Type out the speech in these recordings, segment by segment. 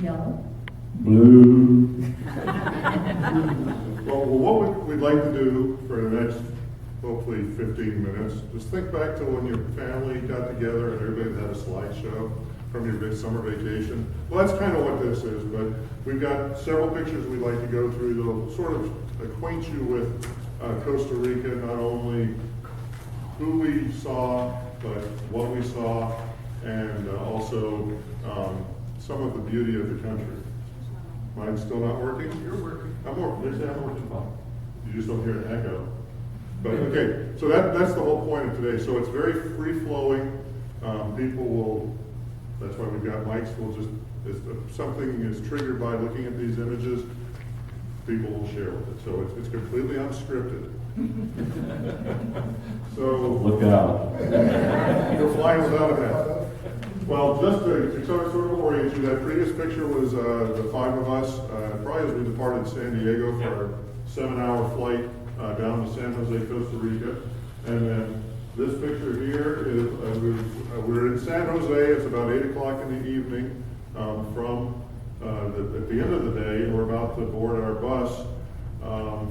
Yellow. Blue. Well, what we'd like to do for the next, hopefully 15 minutes, just think back to when your family got together and everybody had a slideshow from your big summer vacation. Well, that's kind of what this is, but we've got several pictures we'd like to go through. They'll sort of acquaint you with Costa Rica, not only who we saw, but what we saw, and also some of the beauty of the country. Mine's still not working? You're working. I'm working. They say I'm working fine. You just don't hear an echo. But okay, so that's the whole point of today. So it's very free-flowing. People will, that's why we've got mics. We'll just, if something is triggered by looking at these images, people will share with it. So it's completely unscripted. So Look out. you're flying without a hat. Well, just to sort of orient you, that previous picture was the five of us, probably as we departed San Diego for our 7-hour flight down to San Jose, Costa Rica. And then this picture here is, we're in San Jose. It's about 8 o'clock in the evening from at the end of the day, and we're about to board our bus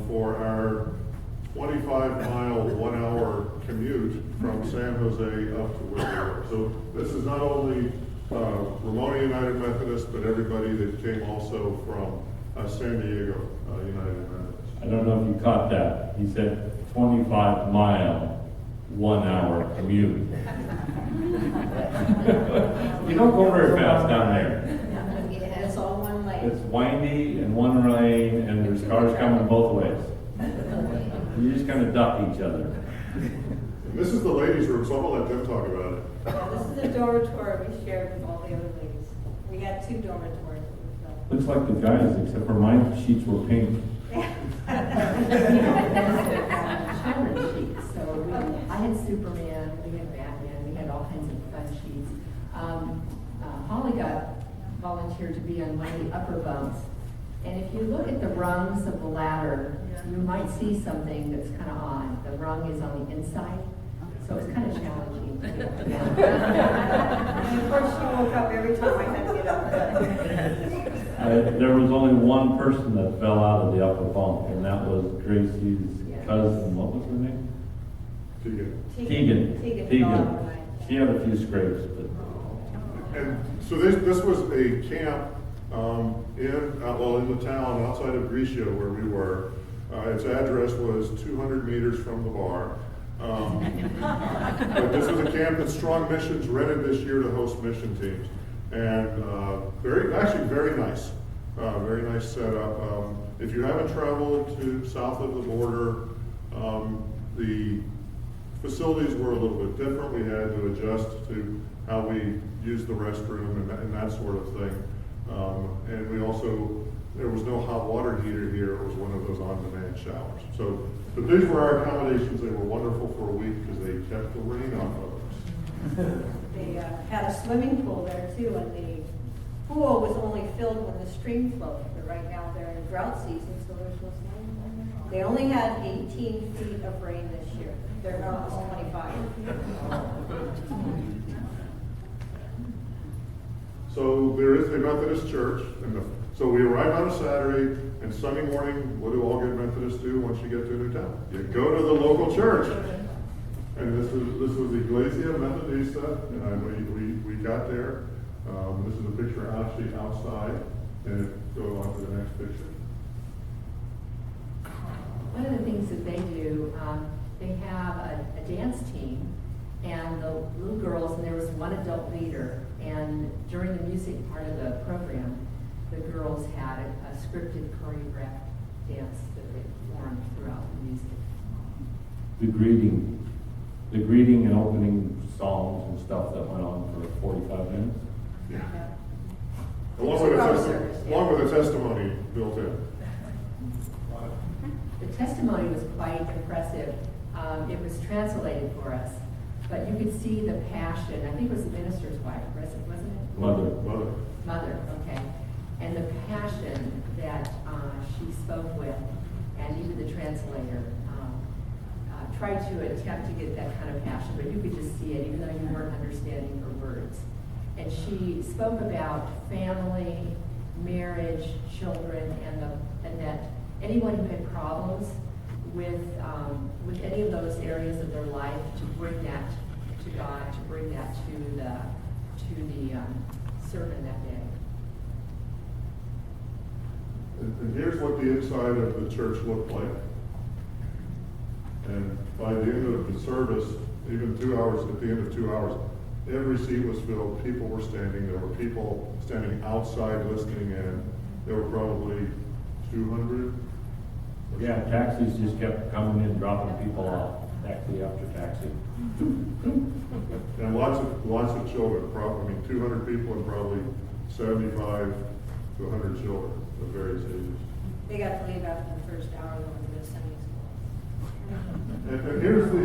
for our 25-mile, 1-hour commute from San Jose up to where we were. So this is not only Ramona United Methodist, but everybody that came also from San Diego United Methodist. I don't know if you caught that. He said 25-mile, 1-hour commute. You don't go very fast down there. It's all one lane. It's windy and one lane, and there's cars coming both ways. You just kind of duck each other. And this is the ladies' room, so I'm gonna let them talk about it. Yeah, this is the dormitory we shared with all the other ladies. We had 2 dormitories. Looks like the guys, except for my sheets were pink. Children's sheets. So I had Superman, we had Batman, we had all kinds of fun sheets. Holly got volunteered to be on one of the upper bunks. And if you look at the rungs of the ladder, you might see something that's kind of odd. The rung is on the inside, so it's kind of challenging. And of course, she woke up every time I had to get up. There was only one person that fell out of the upper bunk, and that was Gracie's cousin. What was her name? Tegan. Tegan. She had a few scrapes, but. And so this was a camp in the town outside of Grisha where we were. Its address was 200 meters from the bar. But this was a camp that Strong Missions rented this year to host mission teams. And very nice. Very nice setup. If you haven't traveled to south of the border, the facilities were a little bit different. We had to adjust to how we used the restroom and that sort of thing. And we also, there was no hot water heater here. It was one of those on-demand showers. So, but these were our accommodations. They were wonderful for a week because they kept the rain off of us. They had a swimming pool there too, and the pool was only filled when the stream flowed. But right now they're in drought season, so there's no swimming. They only had 18 feet of rain this year. Their normal is 25. So there is a Methodist church, so we arrive on a Saturday, and Sunday morning, what do all good Methodists do once you get to a new town? You go to the local church. And this was Iglesia Metodista, and we got there. This is a picture actually outside, and go on to the next picture. One of the things that they do, they have a dance team, and the little girls, and there was one adult leader, and during the music part of the program, the girls had a scripted choreographed dance that they performed throughout the music. The greeting and opening songs and stuff that went on for 45 minutes. Yeah. Along with a testimony built in. The testimony was quite impressive. It was translated for us, but you could see the passion. I think it was the minister's wife, wasn't it? Mother, okay. And the passion that she spoke with, and even the translator tried to attempt to get that kind of passion, but you could just see it, even though you weren't understanding her words. And she spoke about family marriage, children, and that anyone who had problems with any of those areas of their life, to bring that to God, to bring that to the sermon that day. And here's what the inside of the church looked like. And by the end of the service, even 2 hours, at the end of 2 hours, every seat was filled. People were standing. There were people standing outside listening in. There were probably 200. Yeah, taxis just kept coming in, dropping people off, taxi after taxi. And lots of children, probably, 200 people and probably 75 to 100 children of various ages. They got to leave after the first hour, they went to the Sunday school. And here's the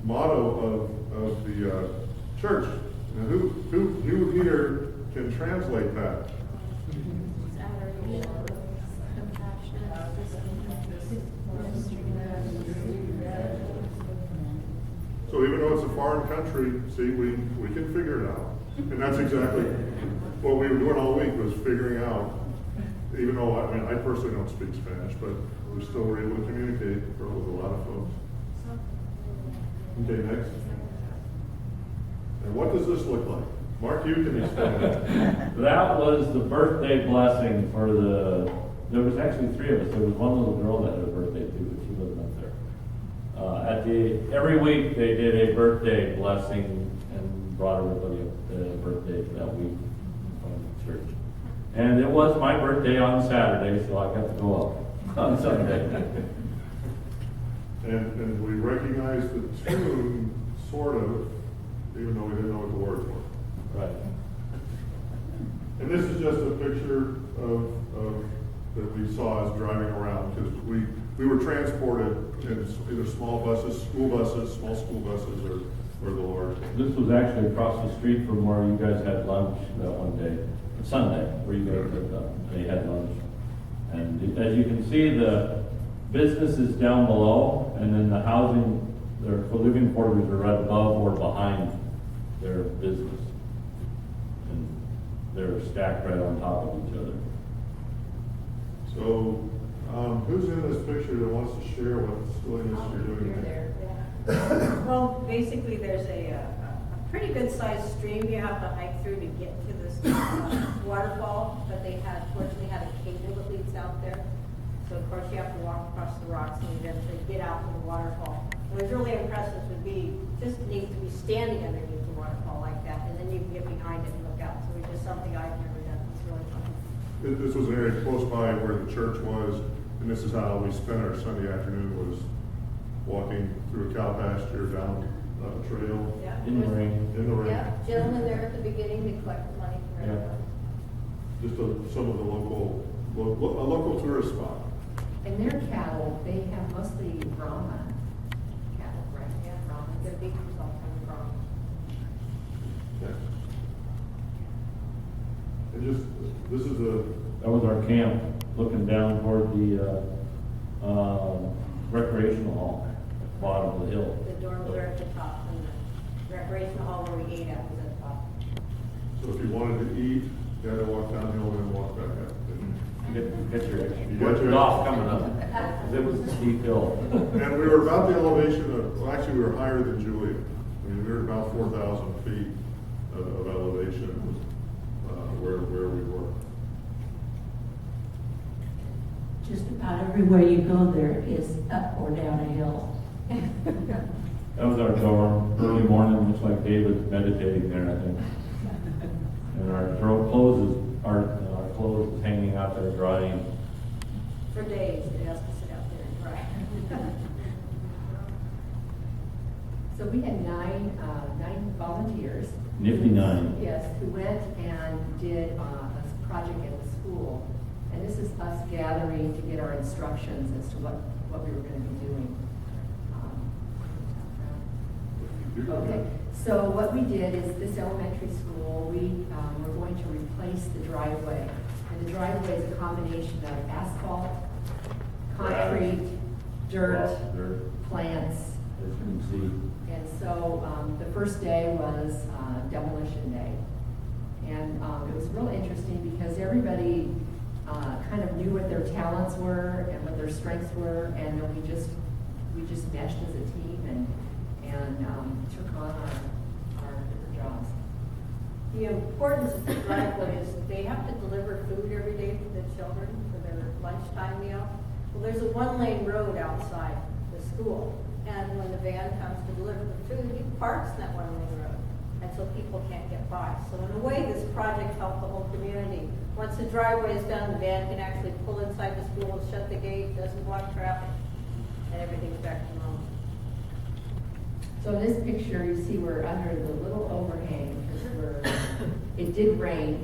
motto of the church. Now, who here can translate that? So even though it's a foreign country, see, we can figure it out. And that's exactly what we were doing all week, was figuring out, even though, I personally don't speak Spanish, but we still were able to communicate with a lot of folks. Okay, next. And what does this look like? Mark, you can explain it. That was the birthday blessing for there was actually 3 of us. There was one little girl that had a birthday too, but she wasn't up there. Every week they did a birthday blessing and brought everybody up the birthday for that week from the church. And it was my birthday on Saturday, so I got to go up on Sunday. And we recognized the tune, sort of, even though we didn't know what the words were. Right. And this is just a picture of that we saw us driving around, because we were transported in either small buses, school buses, small school buses, or the large. This was actually across the street from where you guys had lunch that one day, Sunday, where you guys had lunch. And as you can see, the business is down below, and then the housing, their living quarters are right above or behind their business. And they're stacked right on top of each other. So, who's in this picture that wants to share what silliness you're doing You're there? there. Well, basically, there's a pretty good sized stream you have to hike through to get to this waterfall, but fortunately had a cable that leads out there. So of course you have to walk across the rocks and eventually get out to the waterfall. What was really impressive would be, just need to be standing underneath the waterfall like that, and then you can get behind it and look out. So it's just something I've never done. It's really fun. This was an area close by where the church was, and this is how we spent our Sunday afternoon, was walking through a cow pasture down a trail Yeah. In the rain. in the rain. Yeah, gentlemen there at the beginning to collect the money for Yeah. everyone. Just some of the a local tourist spot. And their cattle, they have mostly Brahma cattle, right? Yeah, Brahma. their beef was all coming from. Yeah. And just, this is That was our camp, looking down toward the recreational hall at the bottom of the hill. The dorms are at the top, and the recreational hall where we ate at was at the top. so if you wanted to eat, you had to walk downhill and then walk back up. Get your You got your- off coming up, 'cause it was a steep hill. And we were about the elevation of, well, actually, we were higher than Julia. I mean, we were about 4,000 feet of elevation where we were. Just about everywhere you go there is up or down a hill. That was our dorm, early morning, looks like David's meditating there, I think. And our clothes is hanging out there drying. For days, it has to sit out there and dry. So we had nine volunteers. Nifty 9. Yes, who went and did a project at the school. And this is us gathering to get our instructions as to what we were going to be doing. Okay, so what we did is this elementary school, we were going to replace the driveway. And the driveway is a combination of asphalt, concrete, dirt, plants. As you can see. And so the first day was demolition day. And it was real interesting because everybody kind of knew what their talents were and what their strengths were, and then we just meshed as a team and took on our different jobs. The importance of the driveway is that they have to deliver food every day to the children for their lunchtime meal. Well, there's a one-lane road outside the school, and when the van comes to deliver the food, he parks in that one-lane road, and so people can't get by. So in a way, this project helped the whole community. Once the driveway is done, the van can actually pull inside the school, shut the gate, doesn't block traffic, and everything's back to normal. So in this picture, you see we're under the little overhang because it did rain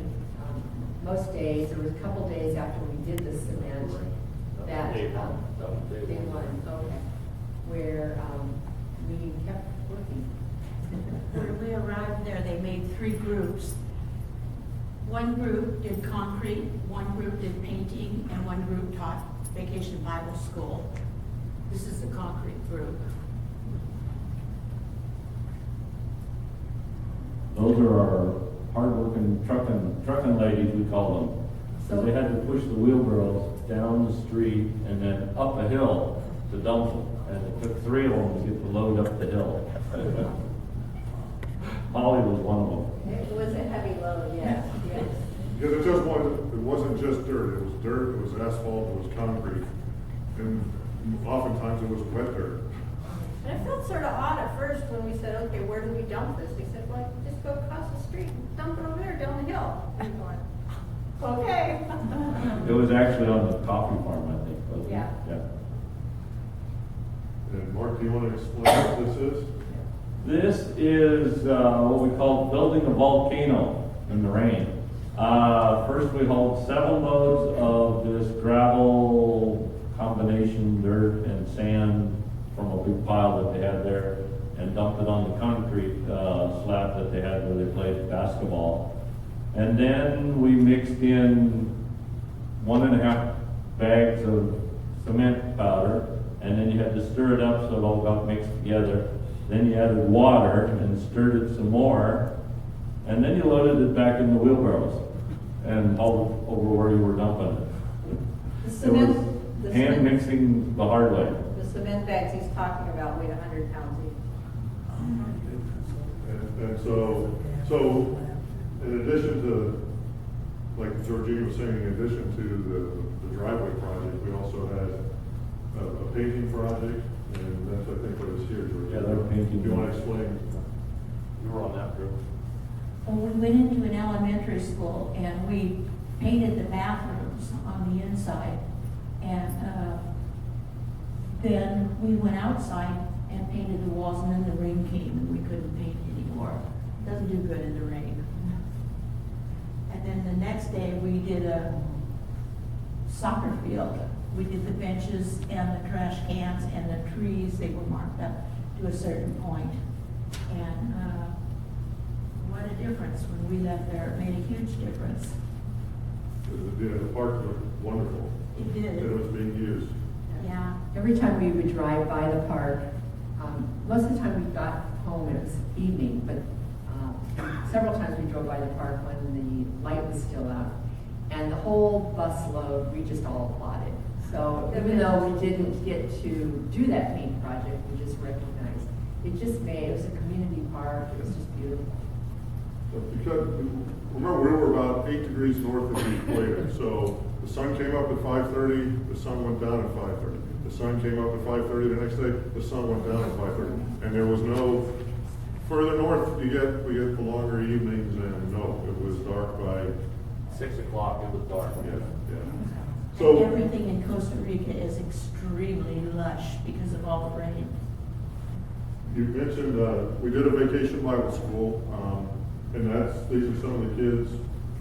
most days. There was a couple days after we did the cement that day one, okay, where we kept working. When we arrived there, they made 3 groups. One group did concrete, one group did painting, and one group taught Vacation Bible School. This is the concrete group. Those are our hard-working trucking ladies, we call them. So they had to push the wheelbarrows down the street and then up a hill to dump them. And it took 3 of them to get the load up the hill. Holly was one of them. It was a heavy load, yes, yes. Because it wasn't just dirt, it was dirt, it was asphalt, it was concrete, and oftentimes it was wet dirt. And it felt sort of odd at first when we said, okay, where do we dump this? They said, well, just go across the street, dump it over there down the hill. And we're going, okay. It was actually on the coffee farm, I think, wasn't it? Yeah. And Mark, do you want to explain what this is? This is what we call building a volcano in the rain. First we hauled 7 loads of this gravel combination, dirt and sand from a big pile that they had there and dumped it on the concrete slab that they had where they played basketball. And then we mixed in 1.5 bags of cement powder, and then you had to stir it up so it all got mixed together. Then you added water and stirred it some more, and then you loaded it back in the wheelbarrows and hauled it over where you were dumping it. The It cement, was the hand cement, mixing the hard way. the cement bags he's talking about weighed 100 pounds each. And so in addition to, like Georgina was saying, in addition to the driveway project, we also had a painting project, and that's, I think, what is here, Georgina. Yeah, they're painting. Do you want to explain? You were on that group. Well, we went into an elementary school and we painted the bathrooms on the inside. And then we went outside and painted the walls, and then the rain came and we couldn't paint anymore. Doesn't do good in the rain. And then the next day we did a soccer field. We did the benches and the trash cans and the trees. They were marked up to a certain point. And what a difference when we left there. It made a huge difference. The park looked wonderful. It did. That it was being used. Yeah. Every time we would drive by the park, most of the time we got home, it was evening, but several times we drove by the park when the light was still out. And the whole bus load, we just all applauded. So even though we didn't get to do that paint project, we just recognized, it was a community park, it was just beautiful. Because, remember, we were about 8 degrees north of the equator, so the sun came up at 5:30, the sun went down at 5:30. The sun came up at 5:30 the next day, the sun went down at 5:30. And there was no, further north we get the longer evenings, and no, it was dark by, 6 o'clock, it was dark. yeah. And So, everything in Costa Rica is extremely lush because of all the rain. you mentioned, we did a vacation Bible school, and these are some of the kids.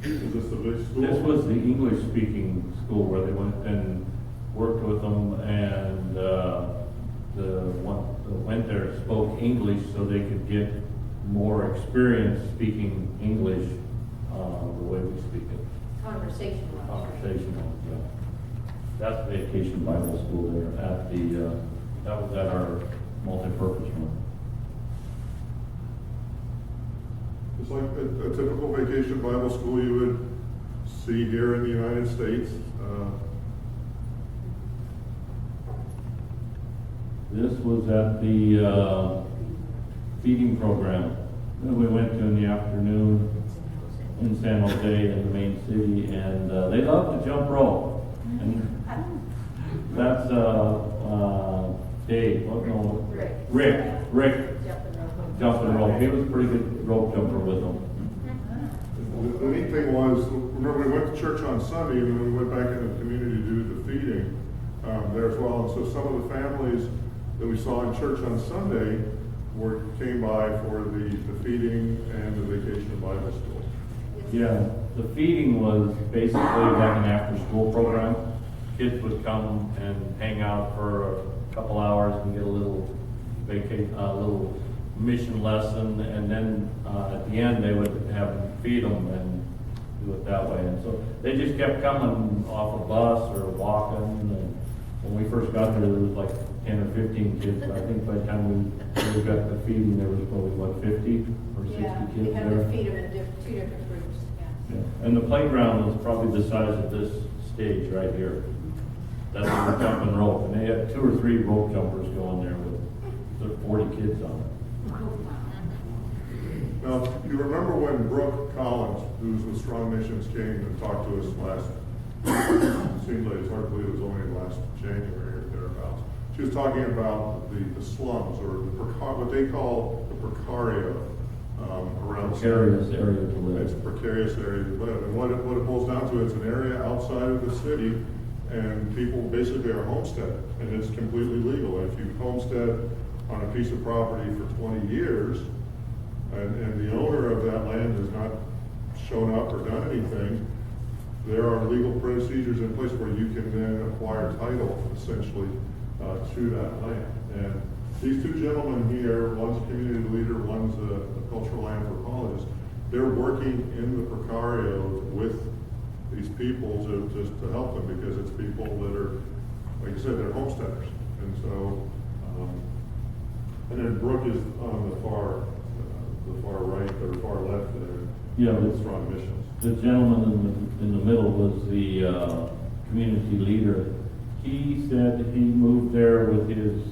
Is this the big school? This was the English-speaking school where they went and worked with them, and the one that went there spoke English so they could get more experience speaking English the way we speak it. Conversational. Conversational, yeah. That's Vacation Bible School there at the, that was at our multipurpose room. just like a typical vacation Bible school you would see here in the United States. This was at the feeding program that we went to in the afternoon in San Jose in the main city, and they love to jump rope. And that's Dave, what, no, Rick, jumping rope. He was a pretty good rope jumper with them. The neat thing was, remember we went to church on Sunday, and then we went back into the community to do the feeding there as well. And so some of the families that we saw in church on Sunday came by for the feeding and the vacation Bible school. Yeah, the feeding was basically like an after-school program. Kids would come and hang out for a couple hours and get a little little mission lesson, and then at the end they would have them feed them and do it that way. And so they just kept coming off a bus or walking. And when we first got there was like 10 or 15 kids. I think by the time we got the feeding, there was probably, what, 50 or 60 Yeah, kids they had there? to feed them in two different groups, yeah. Yeah. And the playground was probably the size of this stage right here. That's the jumping rope. And they had 2 or 3 rope jumpers going there with 40 kids on it. Now, you remember when Brooke Collins, who's with Strong Missions, came and talked to us seemed like it's hard to believe it was only last January or thereabouts. She was talking about the slums, or what they call the precaria around. Precarious area to live. It's a precarious area to live. And what it boils down to, it's an area outside of the city, and people basically are homesteaded, and it's completely legal. And if you homestead on a piece of property for 20 years, and the owner of that land has not shown up or done anything, there are legal procedures in place where you can then acquire title, essentially, to that land. And these 2 gentlemen here, one's a community leader, one's a cultural anthropologist, they're working in the precario with these people to help them, because it's people that are, like I said, they're homesteaders. And so, and then Brooke is on the far right or far left there. Yeah, with Strong Missions. The gentleman in the middle was the community leader. He said he moved there with his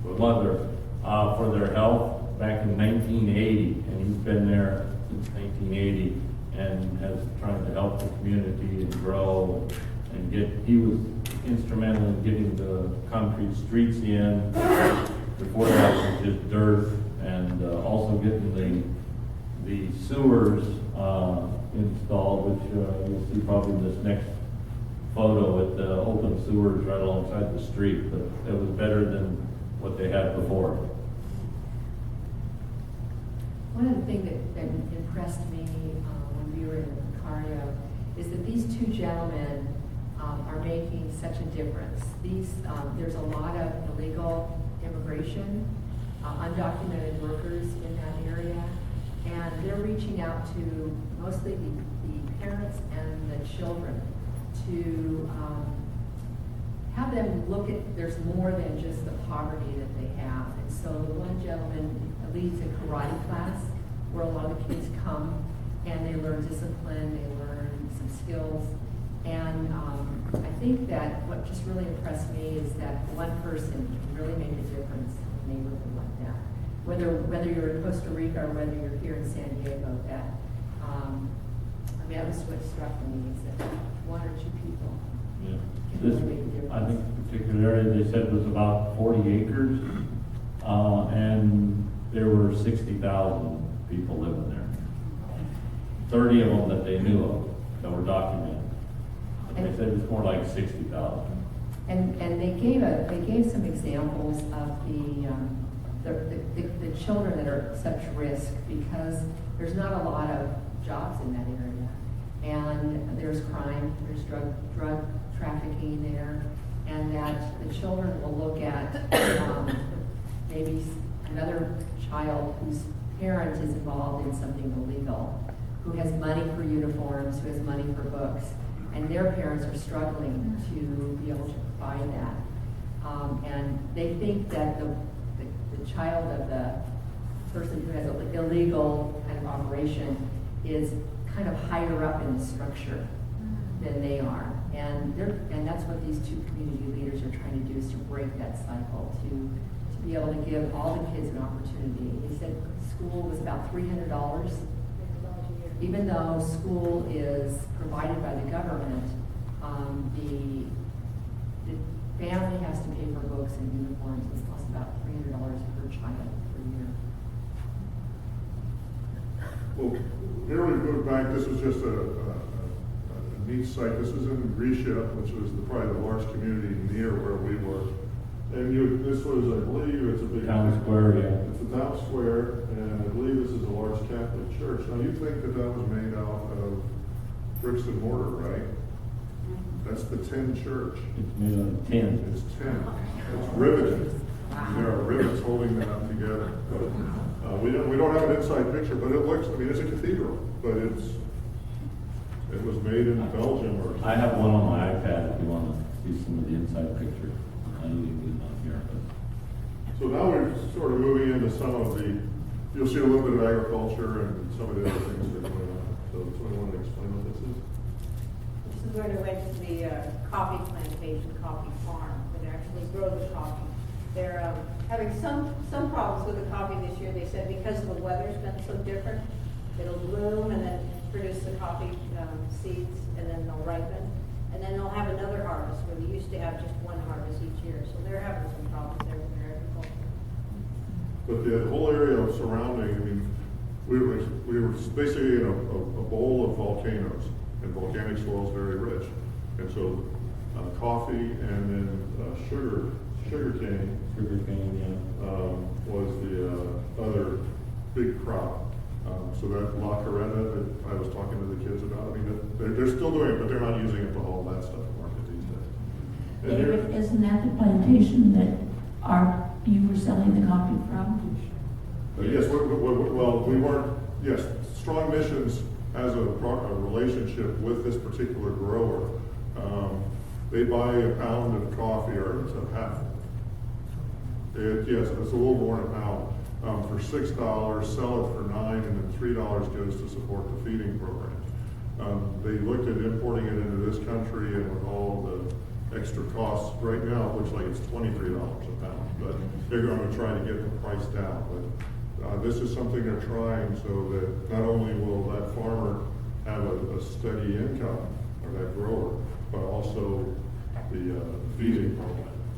mother for their health back in 1980, and he's been there since 1980 and has tried to help the community and grow and get. He was instrumental in getting the concrete streets in. Before that was just dirt, and also getting the sewers installed, which you'll see probably in this next photo with the open sewers right alongside the street, but it was better than what they had before. One of the things that impressed me when we were in Vicario is that these 2 gentlemen are making such a difference. There's a lot of illegal immigration, undocumented workers in that area, and they're reaching out to mostly the parents and the children to have them look at, there's more than just the poverty that they have. And so the one gentleman leads a karate class where a lot of the kids come and they learn discipline, they learn some skills. And I think that what just really impressed me is that one person can really make a difference in a neighborhood like that. Whether you're in Costa Rica or whether you're here in San Diego, that that was what struck me, is that 1 or 2 people Yeah. can This, really make a difference. I think, particular area they said was about 40 acres, and there were 60,000 people living there. 30 of them that they knew of that were documented. But they said it's more like 60,000. And they gave some examples of the children that are at such risk, because there's not a lot of jobs in that area, and there's crime, there's drug trafficking there, and that the children will look at maybe another child whose parent is involved in something illegal, who has money for uniforms, who has money for books, and their parents are struggling to be able to provide that. And they think that the child of the person who has an illegal kind of operation is kind of higher up in the structure than they are. And that's what these two community leaders are trying to do, is to break that cycle, to be able to give all the kids an opportunity. They said school was about $300, even though school is provided by the government. The family has to pay for books and uniforms. It costs about $300 per child per year. Well, here we move back, this is just a neat site. This is in Grisha, which was probably the large community near where we were. And this was, I believe, it's a big Town square, yeah. It's a town square, and I believe this is a large Catholic church. Now, you think that was made out of bricks and mortar, right? That's the tin church. It's made out of tin. It's tin. It's riveted. There are rivets holding that together. We don't have an inside picture, but it looks, I mean, it's a cathedral, but it was made in Belgium or. I have one on my iPad if you want to see some of the inside picture. I need to get it on here, but. So now we're sort of moving into some of the, you'll see a little bit of agriculture and some of the other things that are going on. So somebody want to explain what this is? This is where they went to the coffee plantation, coffee farm, where they actually grow the coffee. They're having some problems with the coffee this year. They said because the weather's been so different, it'll bloom and then produce the coffee seeds, and then they'll ripen. And then they'll have another harvest, where they used to have just one harvest each year. So they're having some problems there with their agriculture. But the whole area of surrounding, I mean, we were basically in a bowl of volcanoes, and volcanic soil is very rich. And so coffee and then sugar cane was the other big crop. So that La Coretta that I was talking to the kids about, I mean, they're still doing it, but they're not using it to haul that stuff to market these days. And David, isn't that the plantation that you were selling the coffee from? yes, well, we weren't, yes, Strong Missions has a relationship with this particular grower. They buy a pound of coffee, or it's a half. Yes, it's a little more than a pound. For $6, sell it for $9, and then $3 goes to support the feeding program. They looked at importing it into this country, and with all the extra costs, right now it looks like it's $23 a pound, but they're going to try to get the price down. But this is something they're trying, so that not only will that farmer have a steady income, or that grower, but also the feeding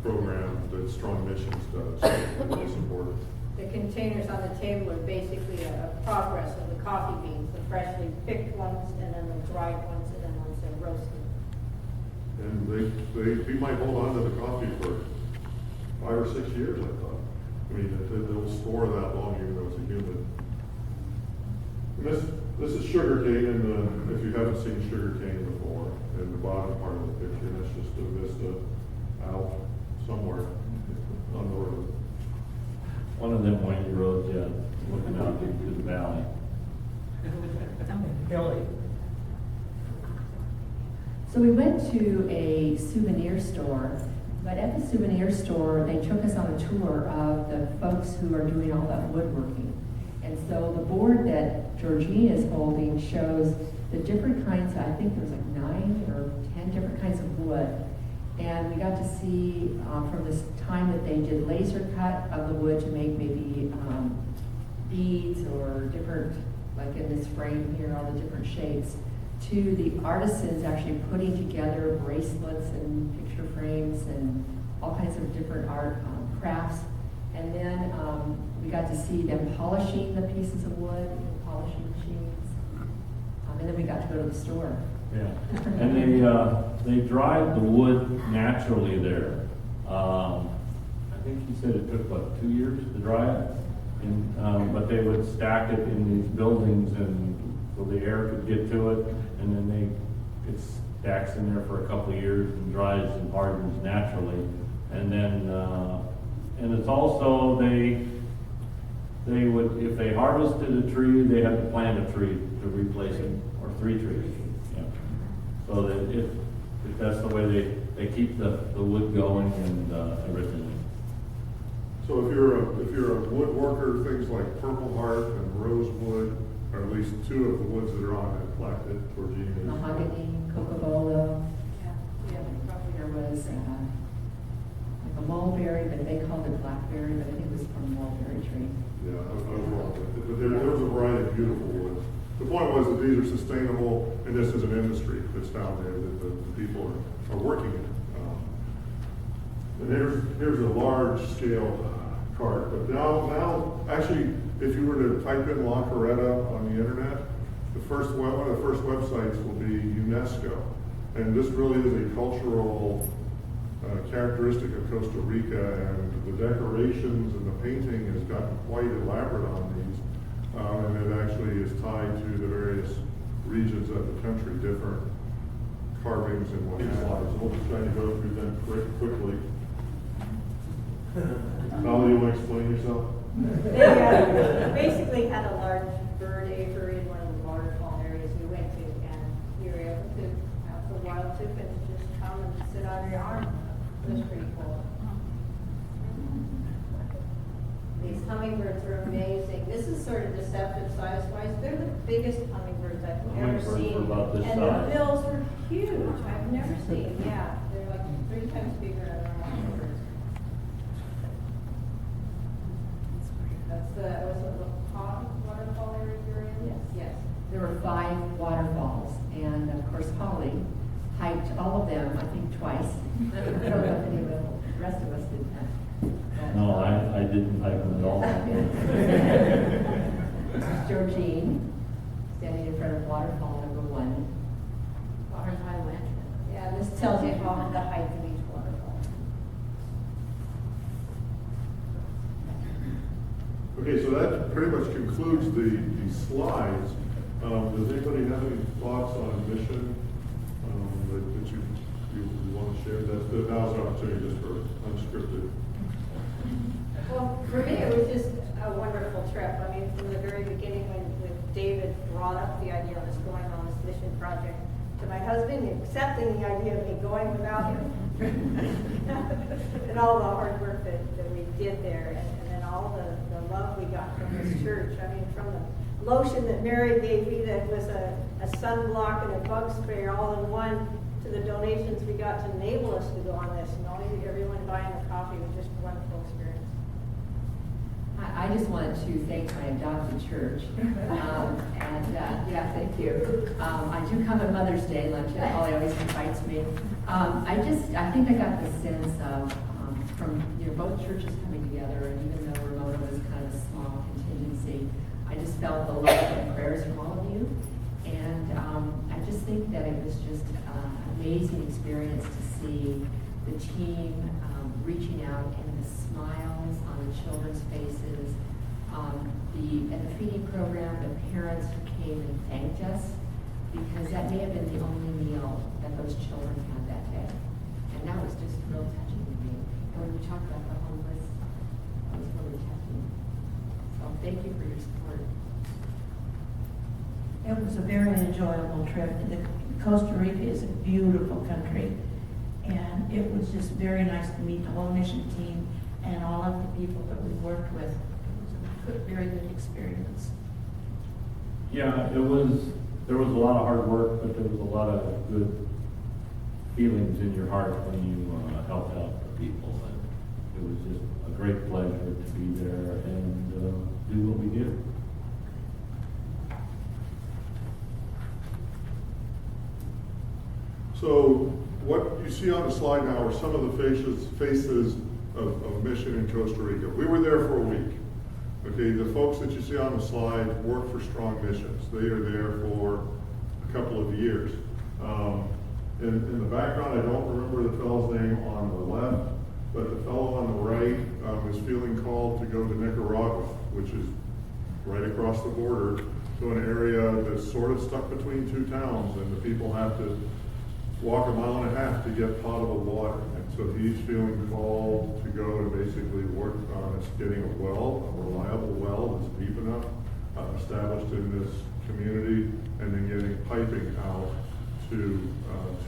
program that Strong Missions does. They support it. The containers on the table are basically a progress of the coffee beans, the freshly picked ones, and then the dried ones, and then once they're roasted. And we might hold on to the coffee for 5 or 6 years, I thought. I mean, they'll store that long, even though it's a humid. And this is sugar cane, and if you haven't seen sugar cane before, in the bottom part of the picture, that's just a vista out somewhere on the road. One of them windy roads, yeah, looking out into the valley. So we went to a souvenir store, but at the souvenir store, they took us on a tour of the folks who are doing all that woodworking. And so the board that Georgina is holding shows the different kinds, I think there's like 9 or 10 different kinds of wood. And we got to see from this time that they did laser cut of the wood to make maybe beads or different, like in this frame here, all the different shapes, to the artisans actually putting together bracelets and picture frames and all kinds of different art crafts. And then we got to see them polishing the pieces of wood, polishing machines. And then we got to go to the store. Yeah, and they dried the wood naturally there. I think he said it took, what, 2 years to dry it? And, but they would stack it in these buildings, and so the air could get to it, and then it stacks in there for a couple of years and dries and hardens naturally. And then, and it's also, they would, if they harvested a tree, they had to plant a tree to replace it, or 3 trees. Yeah. So that if that's the way they keep the wood going and everything. So So if you're a woodworker, things like Purple Heart and Rosewood, are at least two of the woods that are on that plaque that Georgine is. Mahogany, cocobolo, Yeah, probably. there was, like a mulberry, but they called it blackberry, but I think it was from mulberry tree. Yeah, I was wrong with it, but there was a variety of beautiful woods. The point was that these are sustainable, and this is an industry that's down there that the people are working in. And here's a large scale cart, but now, actually, if you were to type in La Carreta on the internet, one of the first websites will be UNESCO. And this really is a cultural characteristic of Costa Rica, and the decorations and the painting has gotten quite elaborate on these. And it actually is tied to the various regions of the country, different carvings and what have you. We'll just try to go through them quickly. Molly, you want to explain yourself? They basically had a large bird aviary in one of the waterfall areas we went to, and you were able to have the wild chickens just come and sit on your arm. It was pretty cool. These hummingbirds are amazing. This is sort of deceptive size-wise. They're the biggest hummingbirds I've ever Hummingbirds seen. are about this And size. the bills were huge. I've never seen, yeah. They're like 3 times bigger than normal hummingbirds. That's was it the pond waterfall area you're in? Yes. Yes. There were 5 waterfalls, and of course Holly hiked all of them, I think twice. I don't know if any of the rest of us did that. But, No, I didn't like them at all. Georgine, standing in front of waterfall number 1. Water's high land. Yeah, this tells you how the height of each waterfall. Okay, so that pretty much concludes the slides. Does anybody have any thoughts on mission that you want to share? Now's an opportunity just for unscripted. Well, for me, it was just a wonderful trip. I mean, from the very beginning when David brought up the idea of us going on this mission project, to my husband accepting the idea of me going without him, and all the hard work that we did there, and then all the love we got from this church. I mean, from the lotion that Mary gave me that was a sunblock and a bug spray all in one, to the donations we got to enable us to go on this, and everyone buying the coffee was just a wonderful experience. I just wanted to thank my adopted church. Yeah, thank you. I do come at Mother's Day luncheon. Holly always invites me. I think I got the sense of, from both churches coming together, and even though Ramona was kind of a small contingency, I just felt the love and prayers from all of you. And I just think that it was just an amazing experience to see the team reaching out and the smiles on the children's faces. At the feeding program, the parents who came and thanked us, because that may have been the only meal that those children had that day. And that was just real touching to me. And when we talked about the homeless, that was really touching. So thank you for your support. It was a very enjoyable trip. Costa Rica is a beautiful country, and it was just very nice to meet the whole mission team and all of the people that we worked with. It was a very good experience. Yeah, there was a lot of hard work, but there was a lot of good feelings in your heart when you helped out the people. And it was just a great pleasure to be there and do what we do. So what you see on the slide now are some of the faces of mission in Costa Rica. We were there for a week. Okay, the folks that you see on the slide work for Strong Missions. They are there for a couple of years. In the background, I don't remember the fellow's name on the left, but the fellow on the right is feeling called to go to Nicaragua, which is right across the border to an area that's sort of stuck between 2 towns, and the people have to walk 1.5 miles to get potable water. And so he's feeling called to go and basically work on us getting a reliable well that's deep enough, established in this community, and then getting piping out to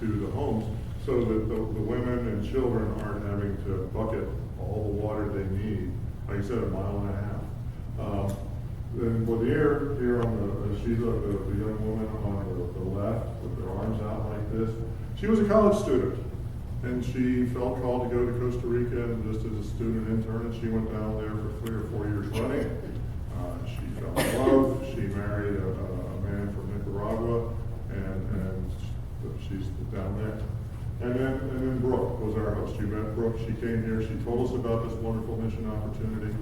the homes so that the women and children aren't having to bucket all the water they need like I said, a mile and a half. Then Lanier here on she's the young woman on the left with her arms out like this. She was a college student, and she felt called to go to Costa Rica and just as a student intern, and she went down there for 3 or 4 years running. She fell in love. She married a man from Nicaragua, and she's down there. And then Brooke was our host. You met Brooke. She came here. She told us about this wonderful mission opportunity.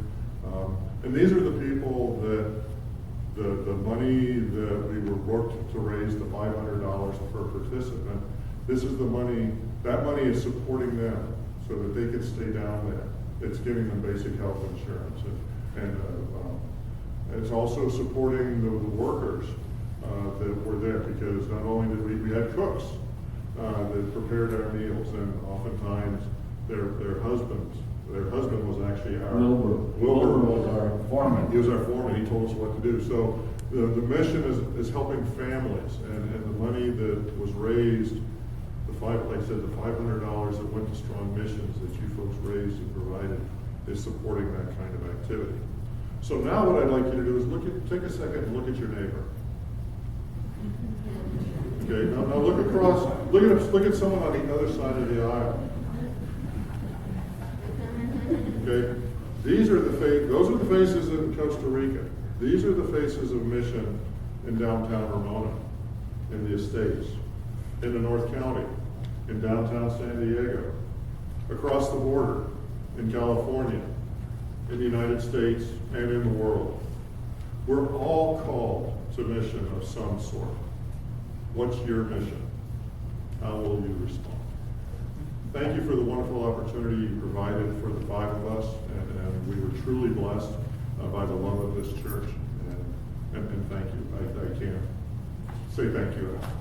And these are the people that the money that we were worked to raise, the $500 per participant. This is the money. That money is supporting them so that they can stay down there. It's giving them basic health insurance, and it's also supporting the workers that were there, because not only did we had cooks that prepared our meals, and oftentimes their husbands. Their husband was actually our Wilbur was our foreman. He was our foreman. He told us what to do. So the mission is helping families, and the money that was raised, like I said, the $500 that went to Strong Missions that you folks raised and provided, is supporting that kind of activity. So now what I'd like you to do is take a second and look at your neighbor. Okay, now look across, look at someone on the other side of the aisle. Okay, those are the faces in Costa Rica. These are the faces of mission in downtown Ramona, in the Estates, in the North County, in downtown San Diego, across the border, in California, in the United States, and in the world. We're all called to mission of some sort. What's your mission? How will you respond? Thank you for the wonderful opportunity you provided for the 5 of us, and we were truly blessed by the love of this church, and thank you. I can't say thank you enough.